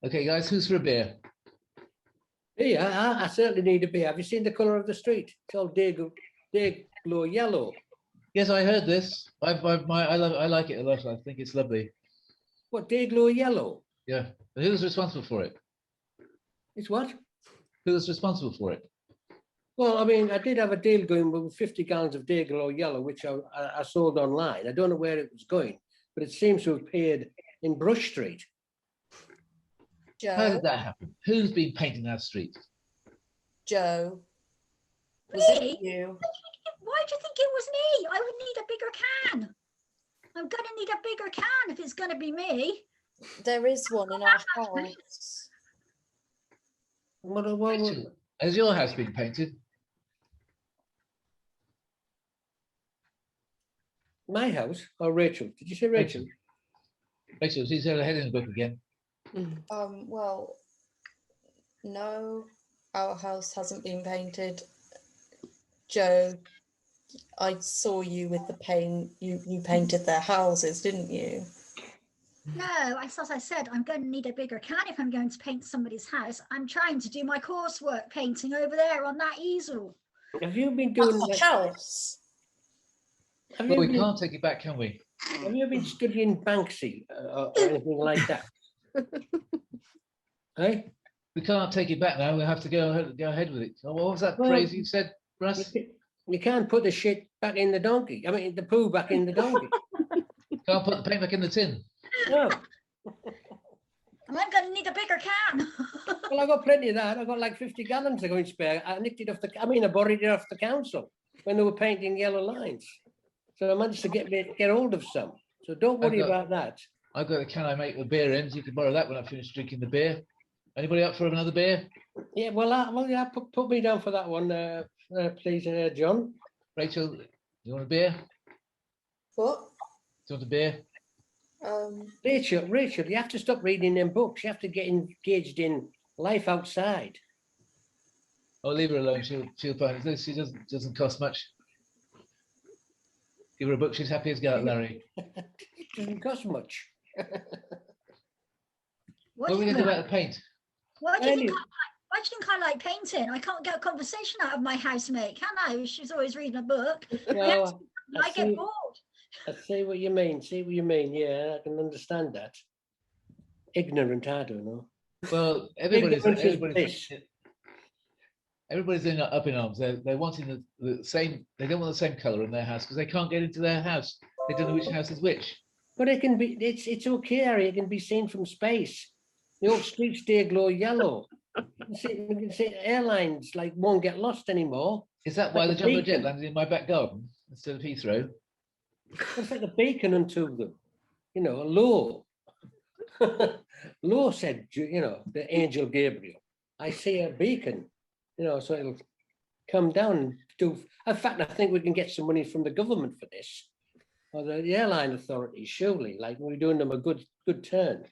Okay, guys, who's for a beer? Yeah, I certainly need a beer. Have you seen the colour of the street? It's all day glow yellow. Yes, I heard this. I like it a lot. I think it's lovely. What, day glow yellow? Yeah. But who's responsible for it? It's what? Who's responsible for it? Well, I mean, I did have a deal going with 50 gallons of day glow yellow, which I sold online. I don't know where it was going, but it seems to have appeared in Brush Street. How Joe, did that happen? Who's been painting our street? Joe, was Me? it you? Why do you think it was me? I would need a bigger can. I'm going to need a bigger can if it's going to be me. There is one in our house. Rachel, has your house been painted? My house? Or Rachel? Did you say Rachel? Rachel, she's had her head in the book again. Well, no, our house hasn't been painted. Joe, I saw you with the paint. You painted their houses, didn't you? No, as I said, I'm going to need a bigger can if I'm going to paint somebody's house. I'm trying to do my coursework painting over there on that easel. Have you been doing That's that? a house. Well, we can't take it back, can we? Have you been studying Banksy or anything like that? Hey? We can't take it back now. We have to go ahead with it. Oh, what was that Well, phrase you said, Russ? You can't put the shit back in the donkey. I mean, the poo back in the donkey. Can't put the paint back in the tin. No. And I'm going to need a bigger can. Well, I've got plenty of that. I've got like 50 gallons to go in spare. I nicked it off I borrowed it off the council when they were painting yellow lines. So I managed to get hold of some. So don't worry about that. I've got a can I make with beer in. You can borrow that when I finish drinking the beer. Anybody up for another beer? Yeah, well, put me down for that one, please, John. Rachel, you want a beer? What? Do you want a beer? Rachel, you have to stop reading them books. You have to get engaged in life outside. Oh, leave her alone. She'll find it. She doesn't cost much. Give her a book. She's happy as gout, Larry. It doesn't cost much. What are we going to do about the paint? Why do you think I like painting? I can't get a conversation out of my housemate, can I? She's always reading a book. Well, I get bored. I see what you mean. Yeah, I can understand that. Ignorant, I don't know. Well, everybody's up in arms. They're wanting the same. They don't want the same color in their house because they can't get into their house. They don't know which house is which. But it can be. It's okay, Harry. It can be seen from space. The old streets there glow yellow. You can see airlines won't get lost anymore. Is that why the jumbo jet landed in my back garden instead of Heathrow? It's like a beacon unto them. Low. Low said, the angel Gabriel. I see a beacon. So it'll come down and do. In fact, I think we can get some money from the government for this, or the airline authorities. Surely, we're doing them a good turn.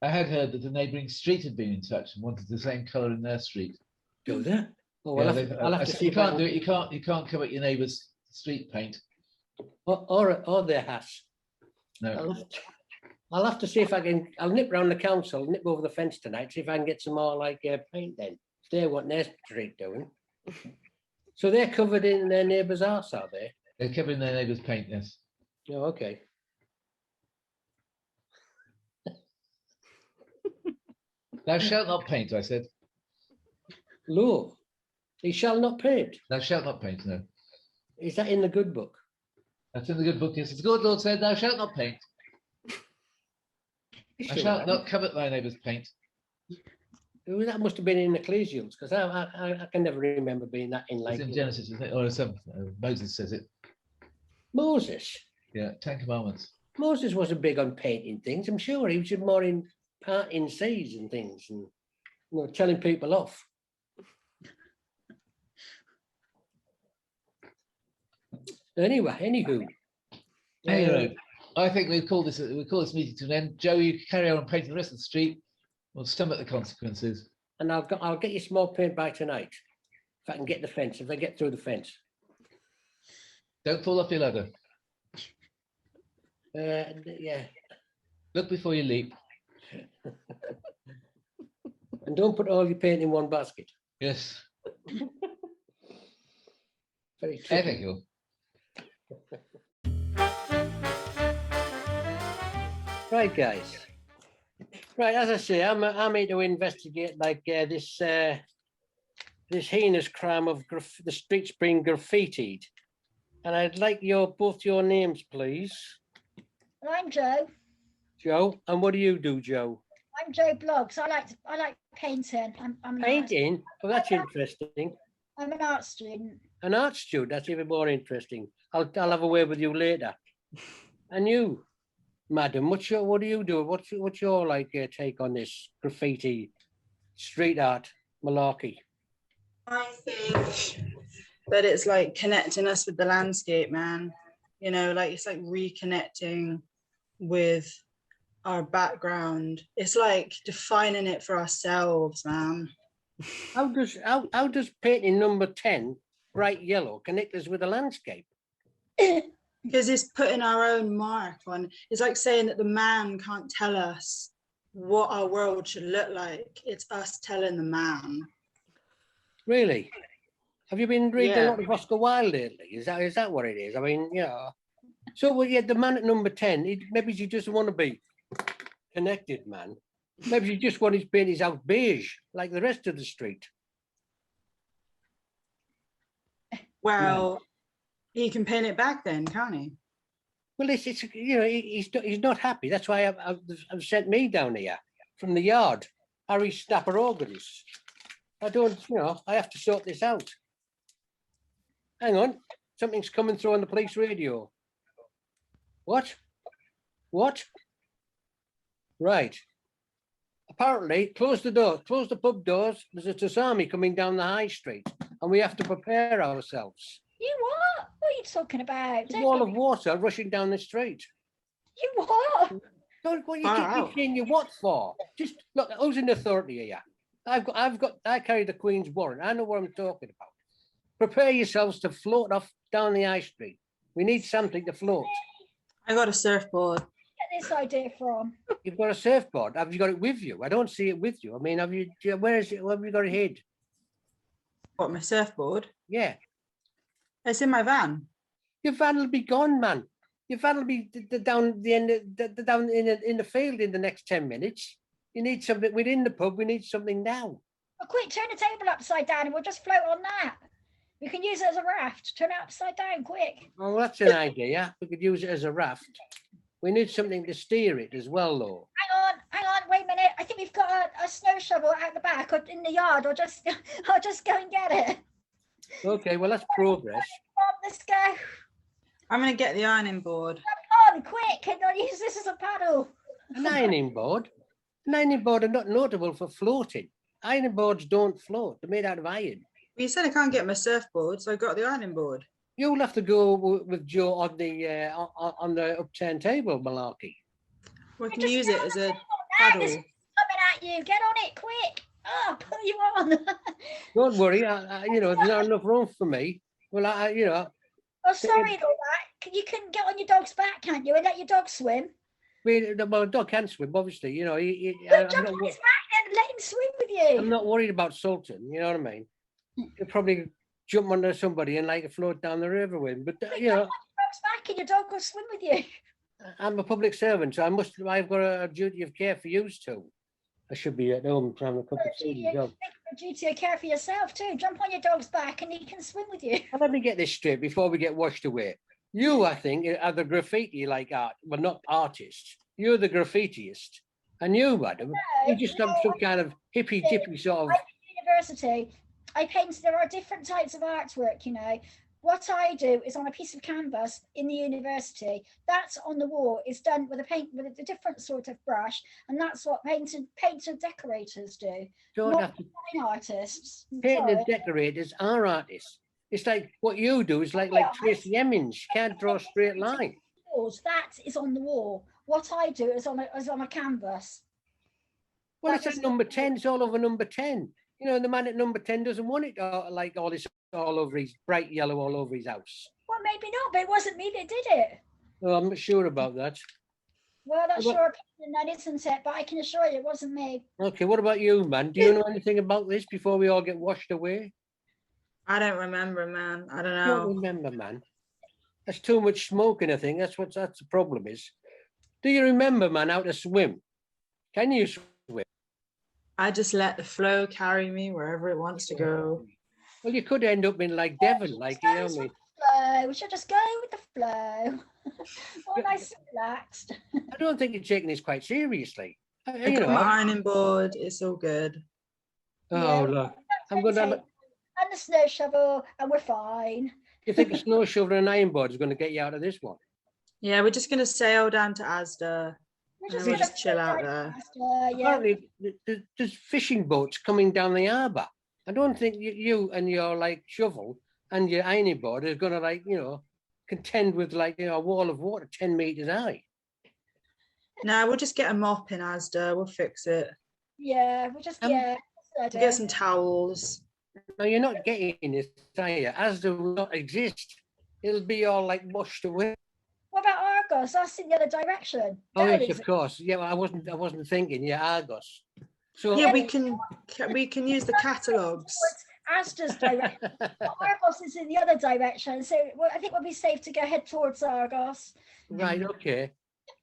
I had heard that the neighbouring street had been in touch and wanted the same colour in their street. Do they? Oh, well, I'll have to see. You can't do it. You can't cover your neighbour's street paint. Or their house. No. I'll have to see if I can. I'll nip round the council, nip over the fence tonight, see if I can get some more paint then. If they want their street doing. So they're covered in their neighbour's house, are they? They're covering their neighbour's paint, yes. Oh, okay. Thou shalt not paint, I said. Lo, he shall not paint. Thou shalt not paint, no. Is that in the good book? That's in the good book, yes. The good Lord said, thou shalt not paint. Thou shalt not covet thy neighbour's paint. That must have been in Ecclesiastes, because I can never remember being that in It's in Genesis, isn't it? Or Moses says it. Moses? Yeah, 10 Commandments. Moses wasn't big on painting things, I'm sure. He was just more in parting seas and things and telling people off. Anywho. I think we'll call this meeting to an end. Joe, you carry on painting the rest of the street. We'll stomach the consequences. And I'll get you small paint by tonight. If I can get the fence, if I get through the fence. Don't fall off your ladder. Yeah. Look before you leap. And don't put all your paint in one basket. Yes. Very I tricky. think you'll. Right, guys. Right, as I say, I'm here to investigate like this heinous crime of the streets being graffitied, and I'd like both your names, please, I'm Joe. Joe. And what do you do, Joe? I'm Joe Bloggs. I like painting. I'm an artist. Painting. Well, that's interesting. I'm an art student. An art student. That's even more interesting. I'll have a word with you later. And you, madam, what do you do? What's your like take on this graffiti, street art, malarkey? I think that it's like connecting us with the landscape, man. You know, like it's like reconnecting with our background. It's like defining it for ourselves, man. How does painting number 10, bright yellow, connect us with the landscape? Because it's putting our own mark on. It's like saying that the man can't tell us what our world should look like. It's us telling the man. Really? Have you been reading a Yeah. lot of Oscar Wilde lately? Is that what it is? I mean, you know. So well, yeah, the man at number 10, maybe he doesn't want to be connected, man. Maybe he just wants his paintings out beige, like the rest of the street. Well, he can paint it back then, can't he? Well, it's you know, he's not happy. That's why I've sent me down here from the yard, Harry Snapper Organs. I don't, you know, I have to sort this out. Hang on, something's coming through on the police radio. What? What? Right. Apparently, close the door, close the pub doors. There's a tsunami coming down the high street, and we have to prepare ourselves. You what? What are you talking about? A wall of water rushing down the street. You what? Don't what you Wow. keep saying you what for? Just look, who's in authority here? I carry the Queen's warrant. I know what I'm talking about. Prepare yourselves to float off down the high street. We need something to float. I got a surfboard. Get this idea from? You've got a surfboard. Have you got it with you? I don't see it with you. I mean, where is it? Where have you got it hid? What, my surfboard? Yeah. It's in my van. Your van will be gone, man. Your van will be down the end, down in the field in the next 10 minutes. You need something within the pub. We need something now. Well, quick, turn the table upside down and we'll just float on that. We can use it as a raft. Turn it upside down, quick. Well, that's an idea. We could use it as a raft. We need something to steer it as well, though. Hang on, wait a minute. I think we've got a snow shovel out the back or in the yard, or just I'll just go and get it. Okay, well, that's progress. On, let's go. I'm going to get the ironing board. On, quick, and I'll use this as a paddle. An ironing board. An ironing board are not notable for floating. Ironing boards don't float. They're made out of iron. You said I can't get my surfboard, so I got the ironing board. You'll have to go with Joe on the upturned table, malarkey. We can Just use get it on as the a table now, this paddle. is coming at you. Get on it, quick. Oh, pull you on. Don't worry, you know, there's not enough room for me. Well, you know, Oh, sorry, all that. You can get on your dog's back, can't you, and let your dog swim? well, a dog can swim, obviously. You know, Well, jump on his back and let him swim with you. I'm not worried about Sultan. You know what I mean? He'll probably jump onto somebody and like float down the river with him. But you know, Jump on your dog's back and your dog will swim with you. I'm a public servant, so I've got a duty of care for you too. I should be at home having a cup of tea. Take a duty of care for yourself too. Jump on your dog's back and he can swim with you. Well, let me get this straight before we get washed away. You, I think, are the graffiti like art. Well, not artists. You're the graffitiist. And you, madam, you just have some kind of hippy dippy sort of. University, I paint. There are different types of artwork, you know. What I do is on a piece of canvas in the university. That's on the wall. It's done with a different sort of brush, and that's what painter decorators do. Don't Not have to fine artists. I'm paint sorry. and decorators are artists. It's like what you do is like Tracy Hemmings. You can't draw a straight line. That is on the wall. What I do is on a canvas. Well, it's at number 10. It's all over number 10. You know, the man at number 10 doesn't want it like all this all over his bright yellow all over his house. Well, maybe not, but it wasn't me that did it. Well, I'm not sure about that. Well, that's What- your opinion, then, isn't it? But I can assure you, it wasn't me. Okay, what about you, man? Do you know anything about this before we all get washed away? I don't remember, man. I don't I don't know. remember, man. That's too much smoking, I think. That's the problem is. Do you remember, man, how to swim? Can you swim? I just let the flow carry me wherever it wants to go. Well, you could end up in like Devon, like, you know what I mean? Flow. We should just go with the flow. All nice and relaxed. I don't think you're taking this quite seriously. I You got know, my ironing board. It's all good. oh, look, I'm going to have, And the snow shovel, and we're fine. you think a snow shovel and an iron board is going to get you out of this one? Yeah, we're just gonna sail down to Asda. We're And just we gonna just chill out there. Yeah. Apparently, there's fishing boats coming down the harbour. I don't think you and your like shovel and your ironing board is going to like, you know, contend with like, you know, a wall of water 10 meters high. No, we'll just get a mop in Asda. We'll fix it. Yeah, we just Um, We'll get some towels. No, you're not getting this, are you? Asda will not exist. It'll be all like washed away. What about Argos? That's in the other direction. Oh That yes, is- of course. Yeah, well, I wasn't thinking. Yeah, Argos. So Yeah, we can use the catalogs. Asda's direction. Argos is in the other direction, so I think we'll be safe to go head towards Argos. right, okay.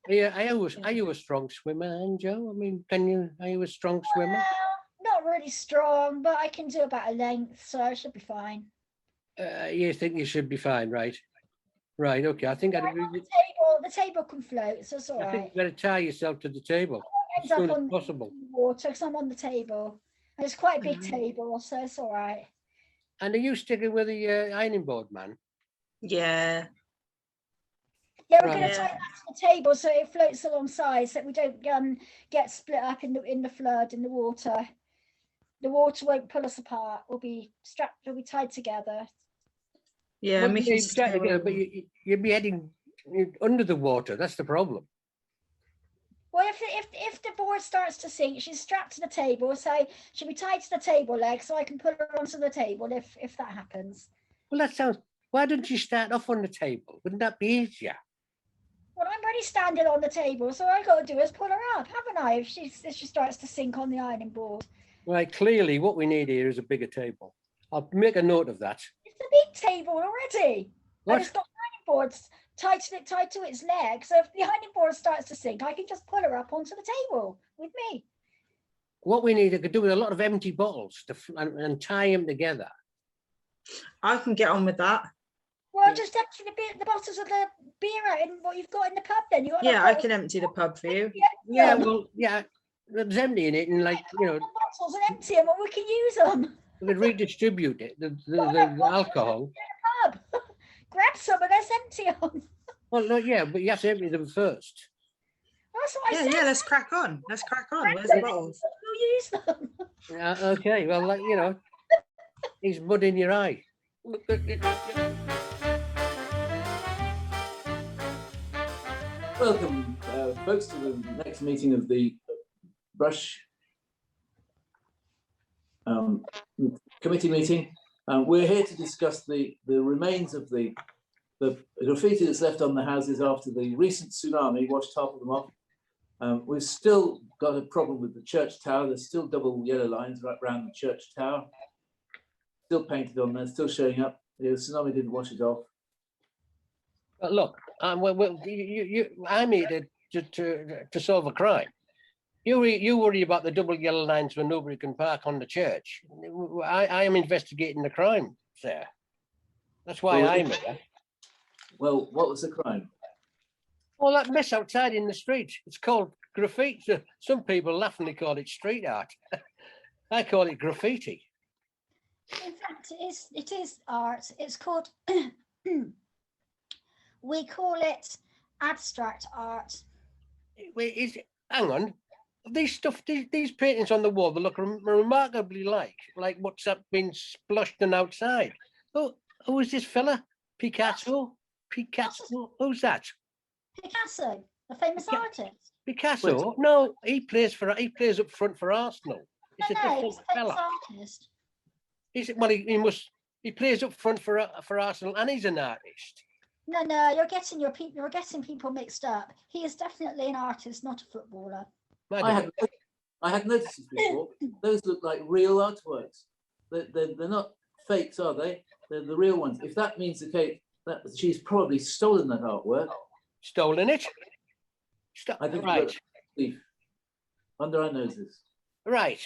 Yeah, are you a strong swimmer, then, Joe? I mean, are you a strong swimmer? Well, not really strong, but I can do about a length, so I should be fine. You think you should be fine, right? Right, okay. I think The table can float, so it's all I think right. you better tie yourself to the table End as up soon as on possible. the water because I'm on the table. And it's quite a big Mhm. table, so it's all right. And are you sticking with the ironing board, man? Yeah. Yeah, we're Right. going to tie Yeah. that to the table so it floats alongside, so we don't get split up in the flood in the water. The water won't pull us apart. We'll be strapped. We'll be tied together. Yeah, Well, and we you can may be tied together, but still- you'd be heading under the water. That's the problem. Well, if the board starts to sink, she's strapped to the table, so she'll be tied to the table leg, so I can put her onto the table if that happens. Well, that sounds. Why don't you start off on the table? Wouldn't that be easier? Well, I'm already standing on the table, so all I got to do is pull her up, haven't I? If she starts to sink on the ironing board. Right. Clearly, what we need here is a bigger table. I'll make a note of that. It's a big table already. And it's What? got ironing boards tied to its leg. So if the ironing board starts to sink, I can just pull her up onto the table with me. What we need, I could do with a lot of empty bottles and tie them together. I can get on with that. Well, Yeah. just empty the bottles of the beer out in what you've got in the pub. Then you got Yeah, I can empty the pub for you. Yeah. Well, yeah. There's empty in it, and like you know, bottles and empty them, and we can use them. we could redistribute it. The alcohol. Pub. Grab some and let's empty them. Well, no, yeah, but you have to empty them first. That's what I Yeah, said. yeah, let's crack on. Let's crack on. Where's the bottles? We'll use them. Okay. Well, like you know, he's mud in your eye. Welcome, folks, to the next meeting of the Brush committee meeting. We're here to discuss the remains of the graffiti that's left on the houses after the recent tsunami washed half of them off. We've still got a problem with the church tower. There's still double yellow lines right around the church tower. Still painted on there, still showing up. The tsunami didn't wash it off. But look, I'm here to solve a crime. You worry about the double yellow lines where nobody can park on the church. I am investigating the crime, sir. That's why Well, I'm here. Well, what was the crime? Oh, Well, that mess outside in the street, it's called graffiti. Some people laughingly call it street art. I call it graffiti. In fact, it is art. It's called, we call it abstract art. Wait, hang on. These paintings on the wall, they look remarkably like what's been splashed and outside. Who is this fella? Picasso? Who's that? Picasso, the famous Yeah. artist. Picasso? No, he plays up front for Arsenal. It's a No, different he's a famous fella. artist. He plays up front for Arsenal, and he's an artist. No, you're getting people mixed up. He is definitely an artist, not a footballer. Madam, I had noticed this before. Those look like real artworks. They're not fakes, are they? They're the real ones. If that means the case, that she's probably stolen that artwork. stolen it. I think Right, thief under our noses. right.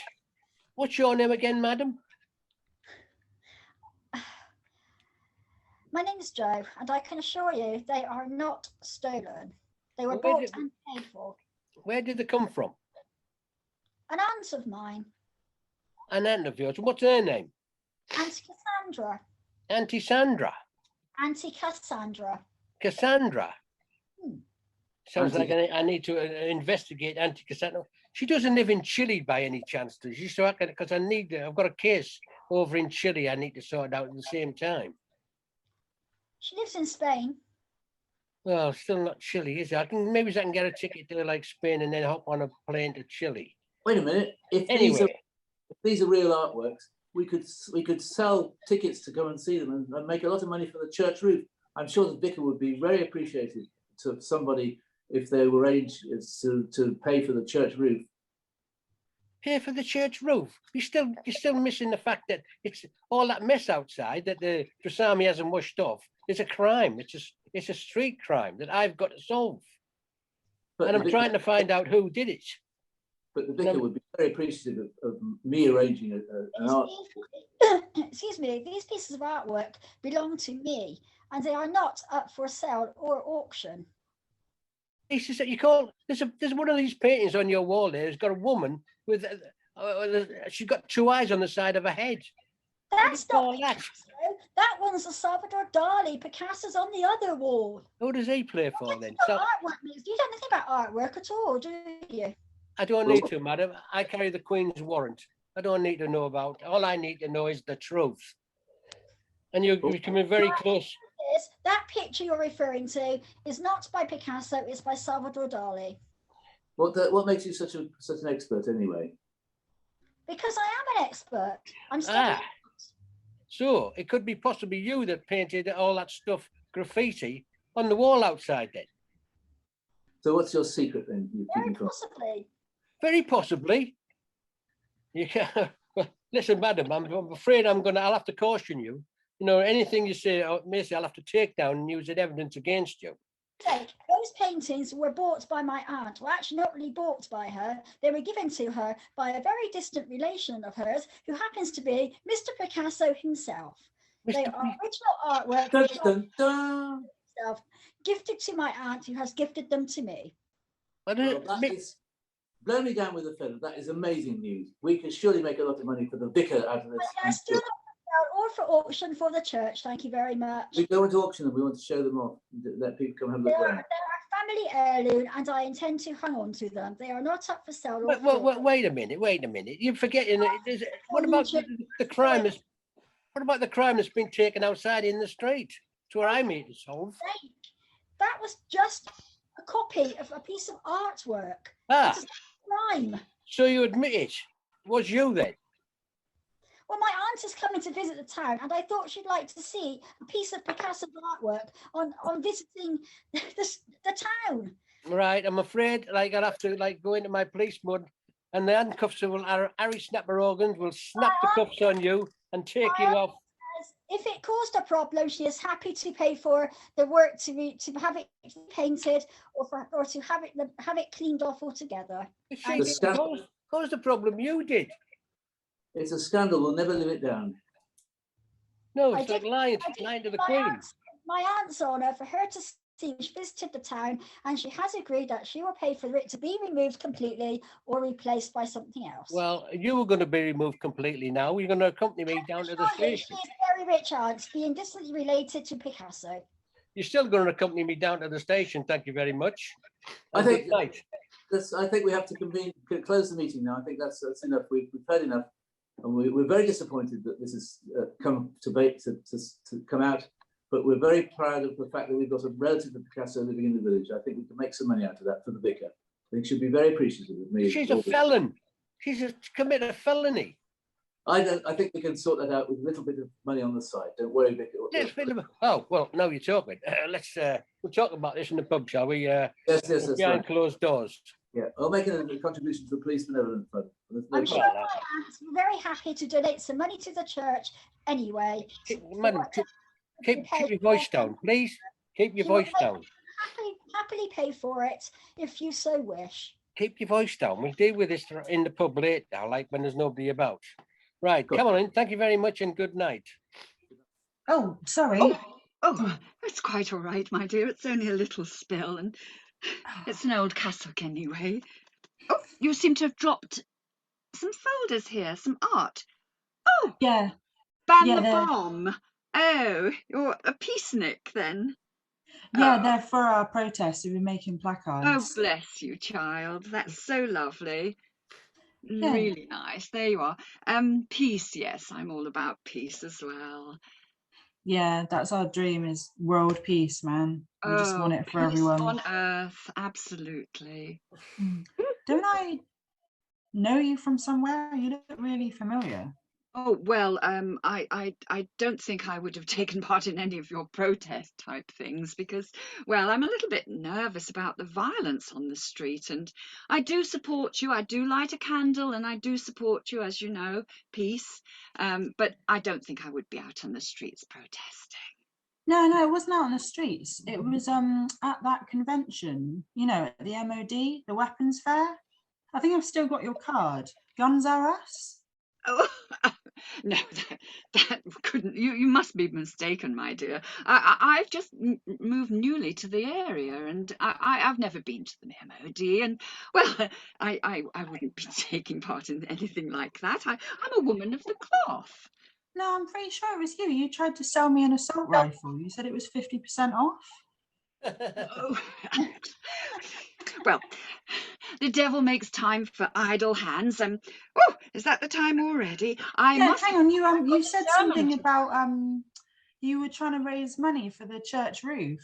What's your name again, madam? My name is Joe, and I can assure you they are not stolen. They were Where bought did- and paid for. Where did they come from? An aunt of mine, An aunt of yours. What's her name? Auntie Cassandra. Auntie Sandra. Auntie Cassandra. Cassandra. Hmm. Sounds Auntie- like I need to investigate Auntie Cassandra. She doesn't live in Chile by any chance, does she? So because I've got a case over in Chile I need to sort out at the same time. She lives in Spain. Well, still not Chile, is it? Maybe I can get a ticket to like Spain and then hop on a plane to Chile. Wait a minute. If Anyway, these are real artworks, we could sell tickets to go and see them and make a lot of money for the church roof. I'm sure the vicar would be very appreciative to somebody if they were arranged to pay for the church roof. pay for the church roof. You're still missing the fact that it's all that mess outside that the Drasami hasn't washed off. It's a crime. It's a street crime that I've got to solve. But And the I'm vicar, trying to find out who did it. but the vicar would be very appreciative of me arranging an art. Excuse me, these pieces of artwork belong to me, and they are not up for sale or auction. It's just that you can't. There's one of these paintings on your wall there. It's got a woman with. She's got two eyes on the side of her head. That's do you call not that? Picasso. That one's a Salvador Dali. Picasso's on the other wall. Who does he play for then? What So artwork means? You don't know anything about artwork at all, do you? I don't need to, madam. I carry the Queen's warrant. I don't need to know about. All I need to know is the truth. And you're coming very close. That picture you're referring to is not by Picasso, it's by Salvador Dali. What makes you such an expert anyway? Because I am an expert. I'm studying. Ah, so it could be possibly you that painted all that stuff, graffiti, on the wall outside then. So what's your secret then? You're Very keeping from? possibly. Very possibly. You can, well, listen, madam, I'm afraid I'll have to caution you. You know, anything you say, Macy, I'll have to take down and use as evidence against you. Those paintings were bought by my aunt. Well, actually not really bought by her. They were given to her by a very distant relation of hers who happens to be Mr. Picasso himself. They Mr. are original artwork Dun, which dun, dun. are gifted to my aunt who has gifted them to me. Well, Well, that is, blow me down with a feather. That is amazing news. We could surely make a lot of money for the vicar out of this. But they're still not for sale or for auction for the church. Thank you very much. We don't want to auction them. We want to show them off. Let people come have a They look are, around. they're a family heirloom and I intend to hang on to them. They are not up for sale or for Well, wait a minute. You're forgetting. What about the crime? What about the crime that's been taken outside in the street? It's where I meet to solve. That was just a copy of a piece of artwork. Ah, It's a crime. so you admit it was you then? Well, my aunt is coming to visit the town, and I thought she'd like to see a piece of Picasso's artwork on visiting the town. Right. I'm afraid, like, I'll have to go into my police mode, and the handcuffs will. Harry Snapper Organs will snap the cuffs on you and take you off. If it caused a problem, she is happy to pay for the work to have it painted or to have it cleaned off altogether. She caused the problem. You did. It's a scandal. We'll never live it down. No, I it's like did- lying I did to the my Queen. aunt's honour for her to see. She visited the town and she has agreed that she will pay for it to be removed completely or replaced by something else. Well, you were going to be removed completely now. You're going to accompany me down to the She station. is a very rich aunt, being distantly related to Picasso. You're still going to accompany me down to the station. Thank you very much. I And think- good night. I think we have to close the meeting now. I think that's enough. We've heard enough, and we're very disappointed that this has come to come out. But we're very proud of the fact that we've got a relative of Picasso living in the village. I think we can make some money out of that for the vicar. I think she'll be very appreciative of me. She's a felon. She's committed a felony. I don't. I think we can sort that out with a little bit of money on the side. Don't worry, Vic. Let's bit of oh well, now you're talking. We'll talk about this in the pub, shall we? Yes, that's Behind right. closed doors. Yeah, I'll make a contribution to the Police Benevolent Fund. There's no I'm problem. sure my aunt's very happy to donate some money to the church anyway. Madam, keep your voice down, please. Keep your She will voice down. happily pay for it if you so wish. Keep your voice down. We'll deal with this in the pub later, like when there's nobody about. Right, Good. come on in. Thank you very much and good night. Oh, sorry. Oh, it's quite all right, my dear. It's only a little spill, and it's an old cassock anyway. Oh, you seem to have dropped some folders here, some art. Oh, Yeah, ban yeah, the they're- bomb. Oh, you're a peacenik then. yeah, Oh. they're for our protest. We've been making Oh, placards. bless you, child. That's so lovely. Yeah. Really nice. There you are. Peace, yes, I'm all about peace as well. Yeah, that's our dream, is world peace, man. We just want it for peace everyone. on earth, absolutely. Don't I know you from somewhere? You look really familiar. Oh, well, I don't think I would have taken part in any of your protest type things because, well, I'm a little bit nervous about the violence on the street, and I do support you. I do light a candle, and I do support you, as you know, peace. But I don't think I would be out on the streets protesting. No, it wasn't out on the streets. It was at that convention, you know, at the MOD, the weapons fair. I think I've still got your card. Guns Are Us. Oh, no, that couldn't. You must be mistaken, my dear. I've just moved newly to the area, and I've never been to the MOD, and well, I wouldn't be taking part in anything like that. I'm a woman of the cloth. No, I'm pretty sure it was you. You tried to sell me an assault rifle. You said it was 50% off. Oh, well, the devil makes time for idle hands. Oh, is that the time already? I Yeah, must. hang on. You said sermon something to- about you were trying to raise money for the church roof.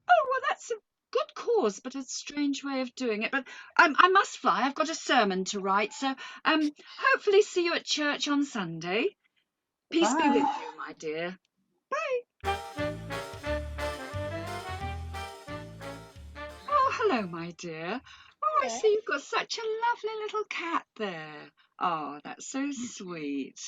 Oh, well, that's a good cause, but a strange way of doing it. But I must fly. I've got a sermon to write. So hopefully see you at church on Sunday. Peace be with Bye. you, my dear. Bye. Oh, hello, my dear. Oh, I Hello. see you've got such a lovely little cat there. Oh, that's so sweet.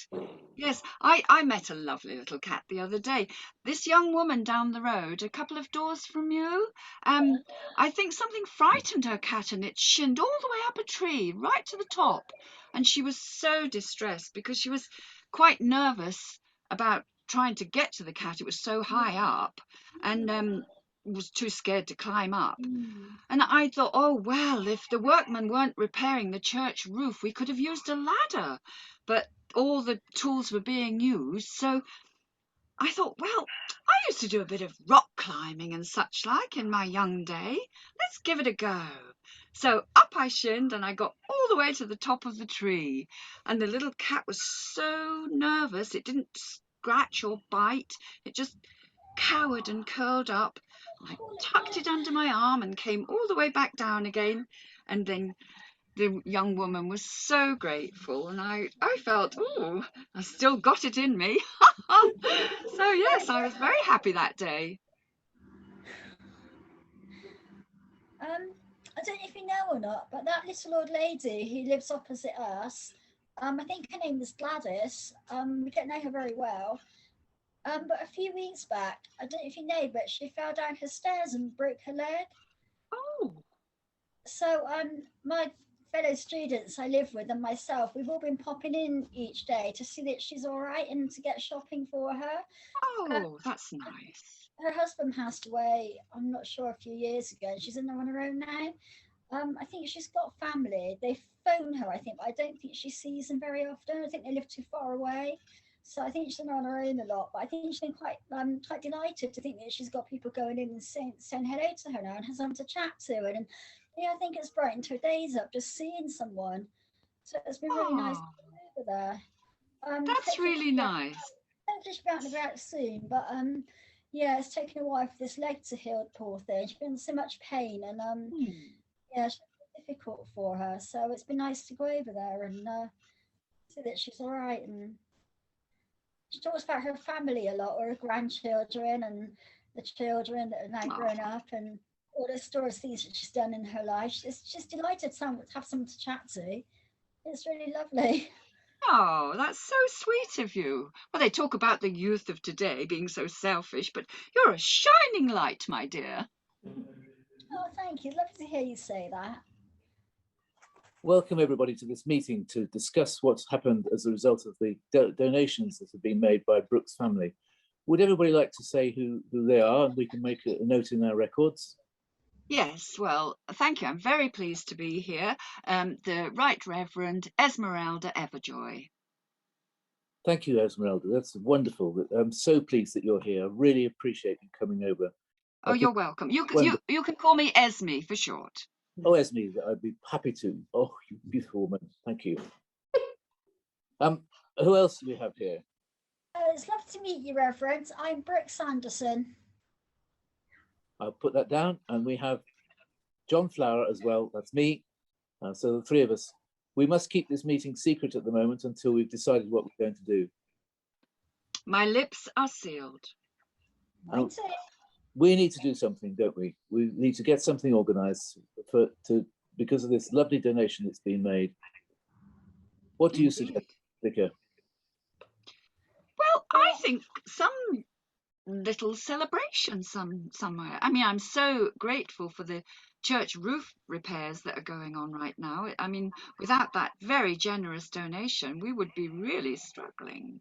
Yes, I met a lovely little cat the other day. This young woman down the road, a couple of doors from you, I think something frightened her cat and it shinned all the way up a tree, right to the top. And she was so distressed because she was quite nervous about trying to get to the cat. It was so high up and was too scared to climb up. And I thought, oh, well, if the workmen weren't repairing the church roof, we could have used a ladder. But all the tools were being used. So I thought, well, I used to do a bit of rock climbing and such like in my young day. Let's give it a go. So up I shinned and I got all the way to the top of the tree. And the little cat was so nervous, it didn't scratch or bite. It just cowered and curled up. I tucked it under my arm and came all the way back down again. And then the young woman was so grateful, and I felt, oh, I still got it in me. So yes, I was very happy that day. I don't know if you know or not, but that little old lady who lives opposite us, I think her name was Gladys. We don't know her very well. But a few weeks back, I don't know if you know, but she fell down her stairs and broke her leg. Oh, So my fellow students I live with and myself, we've all been popping in each day to see that she's all right and to get shopping for her. oh, that's nice. Her husband passed away, I'm not sure, a few years ago. She's on her own now. I think she's got family. They phone her, I think, but I don't think she sees them very often. I think they live too far away. So I think she's on her own a lot. But I think she's been quite delighted to think that she's got people going in and saying hello to her now and has someone to chat to. And yeah, I think it's brightened her days up just seeing someone. So it's been really nice to be over there. That's hopefully really she'll be nice. hopefully she'll be out and about soon. But yeah, it's taken a while for this leg to heal, poor thing. She's been in so much pain and yeah, it's difficult for her. So it's been nice to go over there and so that she's all right. And she talks about her family a lot, or her grandchildren and the children that are now grown up, and all the stories, things that she's done in her life. She's delighted to have someone to chat to. It's really lovely. Oh, that's so sweet of you. Well, they talk about the youth of today being so selfish, but you're a shining light, my dear. Oh, thank you. Lovely to hear you say that. Welcome everybody to this meeting to discuss what's happened as a result of the donations that have been made by Brooks family. Would everybody like to say who they are, and we can make a note in our records? Yes, well, thank you. I'm very pleased to be here. The Right Reverend Esmeralda Everjoy. Thank you, Esmeralda. That's wonderful. I'm so pleased that you're here. I really appreciate you coming over. Oh, you're welcome. You can call me Esme for short. Oh, Esme, I'd be happy to. Oh, you beautiful woman. Thank you. Who else do we have here? It's lovely to meet you, Reverend. I'm Brooks Anderson. I'll put that down. And we have John Flower as well. That's me. So the three of us. We must keep this meeting secret at the moment until we've decided what we're going to do. My lips are sealed. Mine too. We need to do something, don't we? We need to get something organised because of this lovely donation that's been made. What do you suggest, Vicar? Well, I think some little celebration somewhere. I mean, I'm so grateful for the church roof repairs that are going on right now. I mean, without that very generous donation, we would be really struggling.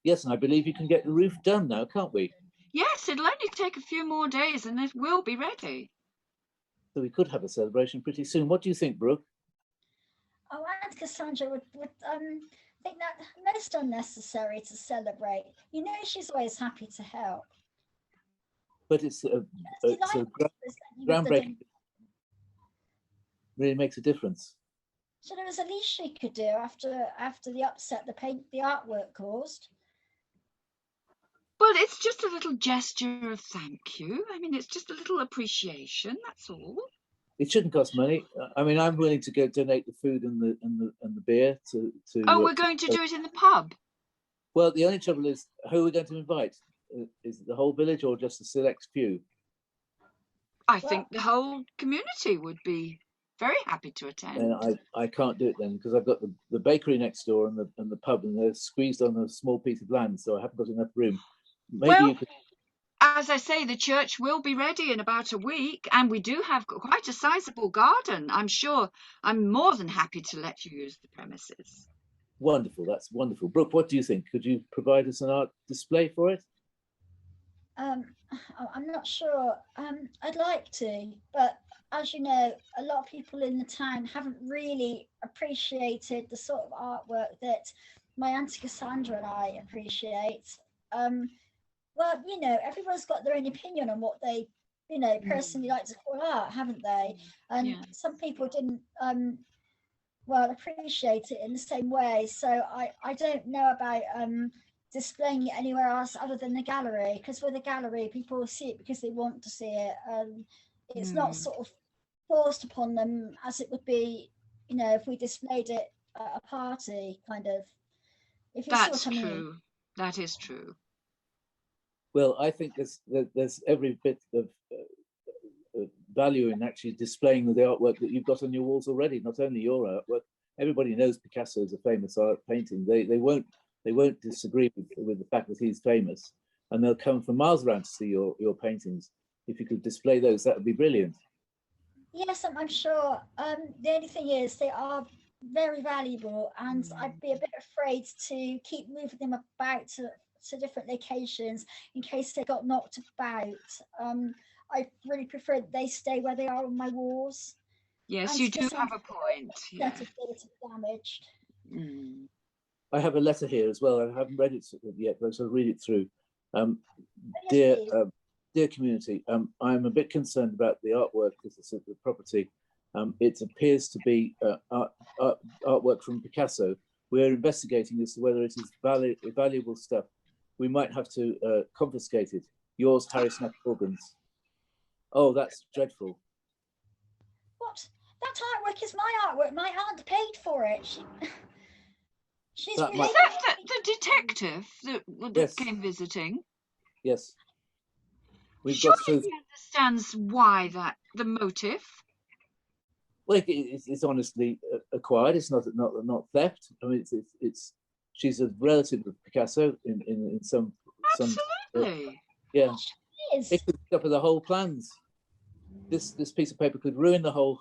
Yes, and I believe you can get the roof done now, can't we? Yes, it'll only take a few more days and it will be ready. So we could have a celebration pretty soon. What do you think, Brooke? Oh, and Cassandra would think that most unnecessary to celebrate. You know, she's always happy to help. But it's a groundbreaking. Really makes a difference. So there was the least she could do after the upset the artwork caused. Well, it's just a little gesture of thank you. I mean, it's just a little appreciation. That's all. It shouldn't cost money. I mean, I'm willing to go donate the food and the beer to. Oh, we're going to do it in the pub. Well, the only trouble is, who are we going to invite? Is it the whole village or just a select few? I think the whole community would be very happy to attend. And I can't do it then because I've got the bakery next door and the pub, and they're squeezed on a small piece of land, so I haven't got enough room. Maybe well, you could. As I say, the church will be ready in about a week, and we do have quite a sizable garden. I'm more than happy to let you use the premises. Wonderful, that's wonderful. Brooke, what do you think? Could you provide us an art display for it? I'm not sure. I'd like to, but as you know, a lot of people in the town haven't really appreciated the sort of artwork that my Auntie Cassandra and I appreciate. Well, you know, everyone's got their own opinion on what they, you know, personally like to call art, haven't they? And some people didn't, well, appreciate it in the same way. So I don't know about displaying it anywhere else other than the gallery, because with the gallery, people will see it because they want to see it. It's not sort of forced upon them as it would be, you know, if we displayed it at a party, kind of. If you That's see what I mean. true. That is true. Well, I think there's every bit of value in actually displaying the artwork that you've got on your walls already. Not only your artwork, everybody knows Picasso is a famous art painting. They won't disagree with the fact that he's famous, and they'll come from miles around to see your paintings. If you could display those, that would be brilliant. Yes, I'm sure. The only thing is they are very valuable, and I'd be a bit afraid to keep moving them about to different locations in case they got knocked about. I really prefer they stay where they are on my walls. Yes, and you do have a point. Yeah. Damaged. I have a letter here as well. I haven't read it yet, but I'll read it through. Yes, dear community, I'm a bit concerned about the artwork. This is the property. It appears to be artwork from Picasso. We're investigating as to whether it is valuable stuff. We might have to confiscate it. Yours, Harry Snap-Organs. Oh, that's dreadful. What? That artwork is my artwork. My aunt paid for it. She's That might- Is that the detective that Yes. came visiting? Yes. We've got Surely through. he understands why the motive. Well, it's honestly acquired. It's not theft. I mean, she's a relative of Picasso in some Absolutely. yeah. She is. It could scupper the whole plans. This piece of paper could ruin the whole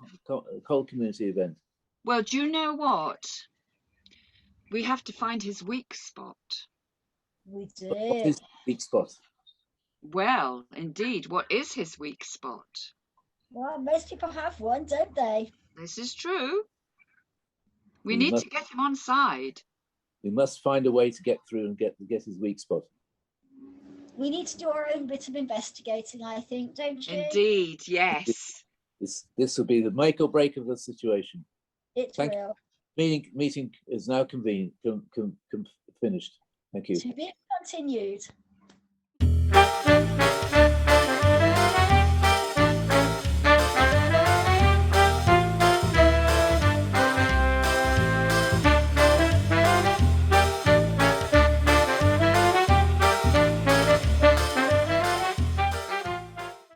community event. Well, do you know what? We have to find his weak spot. We But what do. is the weak spot? Well, indeed, what is his weak spot? Well, most people have one, don't they? This is true. We We need must- to get him on side. We must find a way to get through and get his weak spot. We need to do our own bit of investigating, I think, don't you? Indeed, yes. This will be the make or break of the situation. It Thank you. will. Meeting is now finished. Thank you. To be continued.